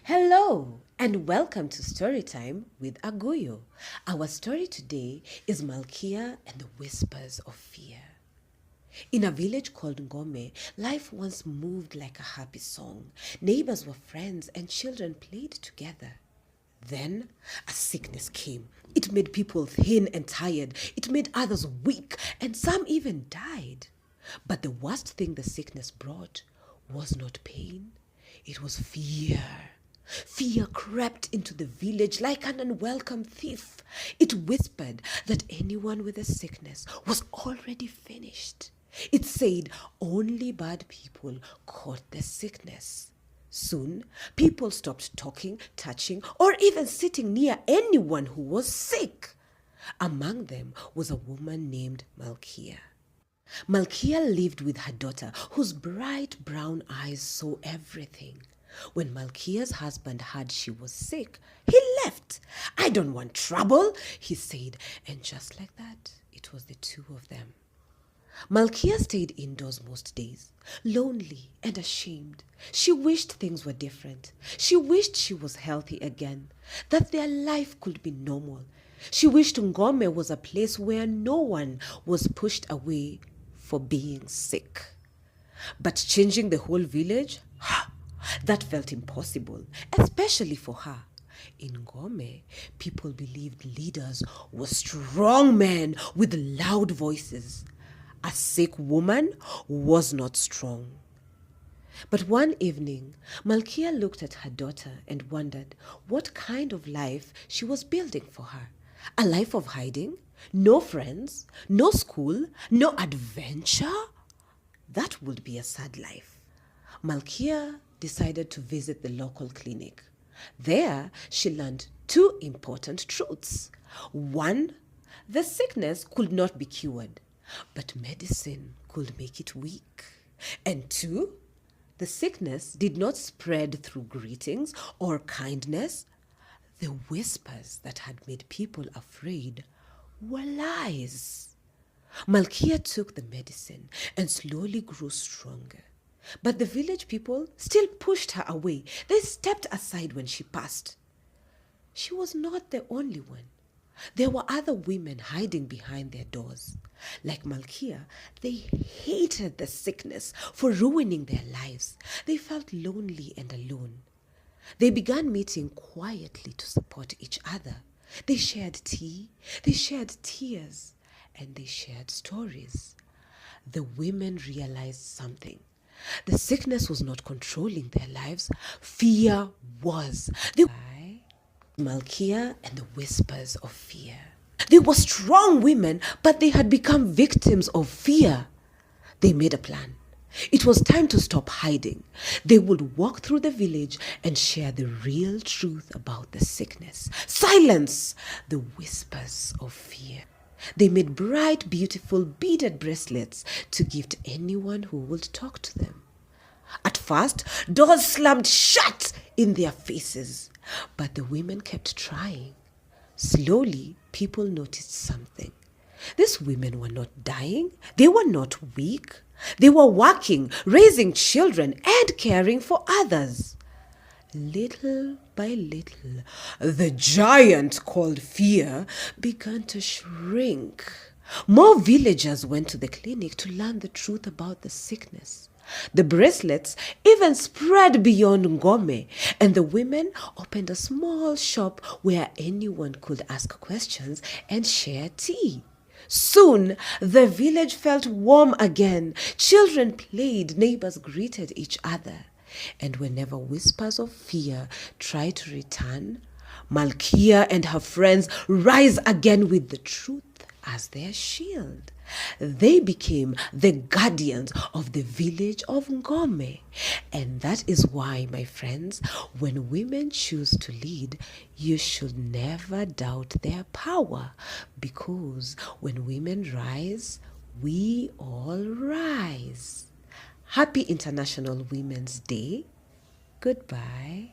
Hello and welcome to Storytime with Aguyo. Our story today is Malkia and the Whispers of Fear. In a village called Ngome, life once moved like a happy song. Neighbors were friends and children played together. Then a sickness came. It made people thin and tired. It made others weak, and some even died. But the worst thing the sickness brought was not pain, it was fear. Fear crept into the village like an unwelcome thief. It whispered that anyone with a sickness was already finished. It said only bad people caught the sickness. Soon, people stopped talking, touching, or even sitting near anyone who was sick. Among them was a woman named Malkia. Malkia lived with her daughter, whose bright brown eyes saw everything. When Malkia's husband heard she was sick, he left. "I don't want trouble," he said, and just like that, it was the two of them. Malkia stayed indoors most days, lonely and ashamed. She wished things were different. She wished she was healthy again, that their life could be normal. She wished Ngome was a place where no one was pushed away for being sick. But changing the whole village? That felt impossible, especially for her. In Ngome, people believed leaders were strong men with loud voices. A sick woman was not strong. But one evening, Malkia looked at her daughter and wondered what kind of life she was building for her. A life of hiding? No friends? No school? No adventure? That would be a sad life. Malkia decided to visit the local clinic. There, she learned two important truths. One, the sickness could not be cured, but medicine could make it weak. And two, the sickness did not spread through greetings or kindness. The whispers that had made people afraid were lies. Malkia took the medicine and slowly grew stronger. But the village people still pushed her away. They stepped aside when she passed. She was not the only one. There were other women hiding behind their doors. Like Malkia, they hated the sickness for ruining their lives. They felt lonely and alone. They began meeting quietly to support each other. They shared tea, they shared tears, and they shared stories. The women realized something. The sickness was not controlling their lives. Fear was. Malkia and the Whispers of Fear. They were strong women, but they had become victims of fear. They made a plan. It was time to stop hiding. They would walk through the village and share the real truth about the sickness. Silence the whispers of fear. They made bright, beautiful beaded bracelets to give to anyone who would talk to them. At first, doors slammed shut in their faces, but the women kept trying. Slowly, people noticed something. These women were not dying. They were not weak. They were working, raising children, and caring for others. Little by little, the giant called fear began to shrink. More villagers went to the clinic to learn the truth about the sickness. The bracelets even spread beyond Ngome, and the women opened a small shop where anyone could ask questions and share tea. Soon, the village felt warm again. Children played, neighbors greeted each other. And whenever whispers of fear tried to return, Malkia and her friends rise again with the truth as their shield. They became the guardians of the village of Ngome. And that is why, my friends, when women choose to lead, you should never doubt their power. Because when women rise, we all rise. Happy International Women's Day. Goodbye.